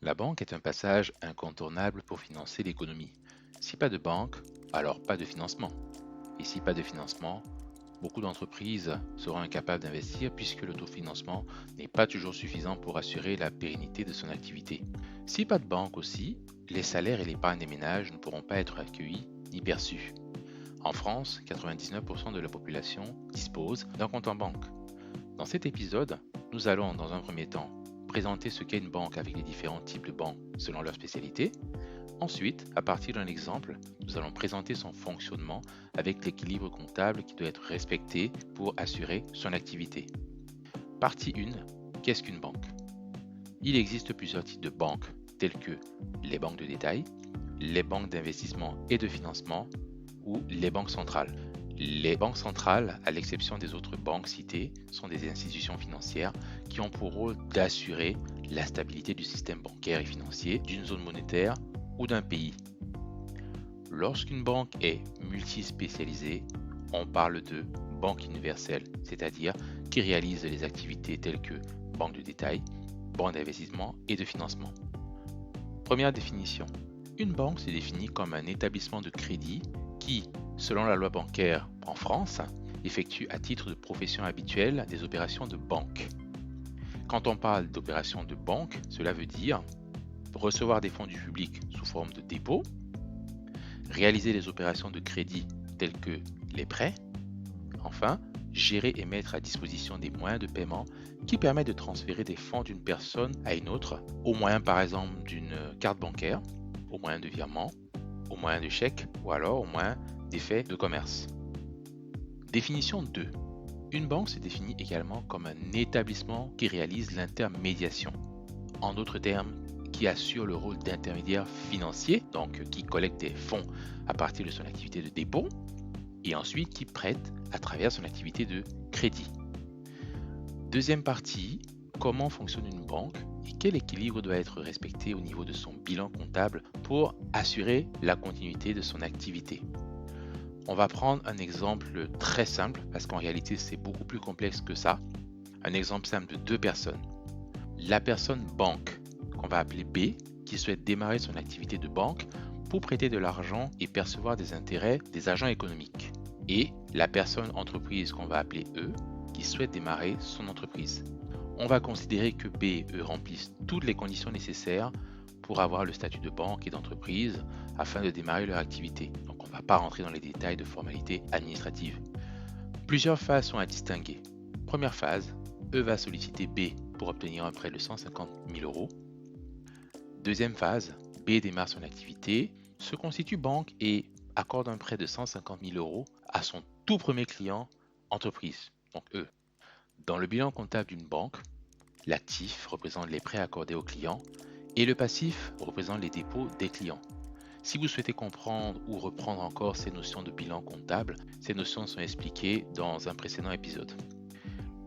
La banque est un passage incontournable pour financer l'économie. Si pas de banque, alors pas de financement. Et si pas de financement, beaucoup d'entreprises seront incapables d'investir puisque l'autofinancement n'est pas toujours suffisant pour assurer la pérennité de son activité. Si pas de banque aussi, les salaires et l'épargne des ménages ne pourront pas être accueillis ni perçus. En France, 99% de la population dispose d'un compte en banque. Dans cet épisode, nous allons dans un premier temps présenter ce qu'est une banque avec les différents types de banques selon leur spécialité. Ensuite, à partir d'un exemple, nous allons présenter son fonctionnement avec l'équilibre comptable qui doit être respecté pour assurer son activité. Partie 1. Qu'est-ce qu'une banque? Il existe plusieurs types de banques, telles que les banques de détail, les banques d'investissement et de financement ou les banques centrales. Les banques centrales, à l'exception des autres banques citées, sont des institutions financières qui ont pour rôle d'assurer la stabilité du système bancaire et financier d'une zone monétaire ou d'un pays. Lorsqu'une banque est multispécialisée, on parle de banque universelle, c'est-à-dire qui réalise les activités telles que banque de détail, banque d'investissement et de financement. Première définition. Une banque se définit comme un établissement de crédit qui, selon la loi bancaire en France, effectue à titre de profession habituelle des opérations de banque. Quand on parle d'opérations de banque, cela veut dire recevoir des fonds du public sous forme de dépôt, réaliser les opérations de crédit telles que les prêts, enfin, gérer et mettre à disposition des moyens de paiement qui permettent de transférer des fonds d'une personne à une autre, au moyen par exemple d'une carte bancaire, au moyen de virement, au moyen de chèque ou alors au moyen d'effets de commerce. Définition 2. Une banque se définit également comme un établissement qui réalise l'intermédiation. En d'autres termes, qui assure le rôle d'intermédiaire financier, donc qui collecte des fonds à partir de son activité de dépôt, et ensuite qui prête à travers son activité de crédit. Deuxième partie, comment fonctionne une banque et quel équilibre doit être respecté au niveau de son bilan comptable pour assurer la continuité de son activité. On va prendre un exemple très simple parce qu'en réalité c'est beaucoup plus complexe que ça. Un exemple simple de deux personnes. La personne banque, qu'on va appeler B, qui souhaite démarrer son activité de banque pour prêter de l'argent et percevoir des intérêts des agents économiques. Et la personne entreprise qu'on va appeler E, qui souhaite démarrer son entreprise. On va considérer que B et E remplissent toutes les conditions nécessaires pour avoir le statut de banque et d'entreprise afin de démarrer leur activité. Donc on ne va pas rentrer dans les détails de formalités administratives. Plusieurs phases sont à distinguer. Première phase, E va solliciter B pour obtenir un prêt de 150 000 euros. Deuxième phase, B démarre son activité, se constitue banque et accorde un prêt de 150 000 euros à son tout premier client, entreprise, donc E. Dans le bilan comptable d'une banque, l'actif représente les prêts accordés aux clients et le passif représente les dépôts des clients. Si vous souhaitez comprendre ou reprendre encore ces notions de bilan comptable, ces notions sont expliquées dans un précédent épisode.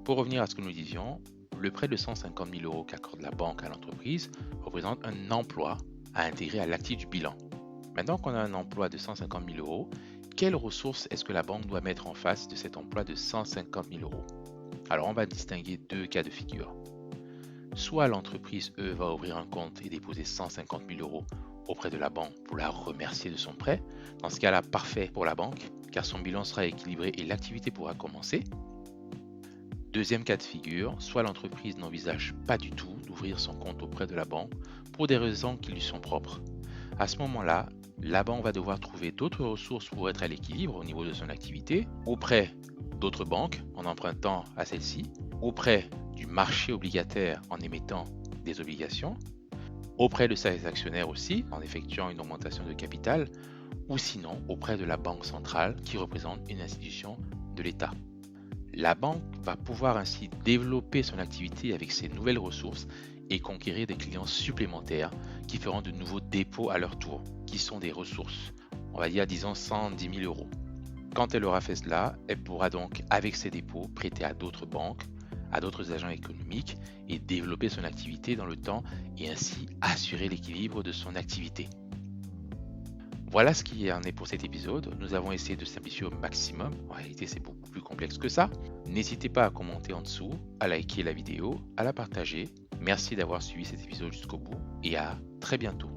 Pour revenir à ce que nous disions, le prêt de 150 000 euros qu'accorde la banque à l'entreprise représente un emploi à intégrer à l'actif du bilan. Maintenant qu'on a un emploi de 150 000 euros, quelles ressources est-ce que la banque doit mettre en face de cet emploi de 150 000 euros? Alors on va distinguer deux cas de figure. Soit l'entreprise E va ouvrir un compte et déposer 150 000 euros auprès de la banque pour la remercier de son prêt. Dans ce cas-là, parfait pour la banque, car son bilan sera équilibré et l'activité pourra commencer. Deuxième cas de figure, soit l'entreprise n'envisage pas du tout d'ouvrir son compte auprès de la banque pour des raisons qui lui sont propres. À ce moment-là, la banque va devoir trouver d'autres ressources pour être à l'équilibre au niveau de son activité, auprès d'autres banques en empruntant à celles-ci, auprès du marché obligataire en émettant des obligations, auprès de ses actionnaires aussi en effectuant une augmentation de capital, ou sinon auprès de la banque centrale qui représente une institution de l'État. La banque va pouvoir ainsi développer son activité avec ses nouvelles ressources et conquérir des clients supplémentaires qui feront de nouveaux dépôts à leur tour, qui sont des ressources, on va dire disons 110 000 euros. Quand elle aura fait cela, elle pourra donc avec ses dépôts prêter à d'autres banques, à d'autres agents économiques et développer son activité dans le temps et ainsi assurer l'équilibre de son activité. Voilà ce qui en est pour cet épisode. Nous avons essayé de simplifier au maximum. En réalité, c'est beaucoup plus complexe que ça. N'hésitez pas à commenter en dessous, à liker la vidéo, à la partager Merci d'avoir suivi cet épisode jusqu'au bout et à très bientôt.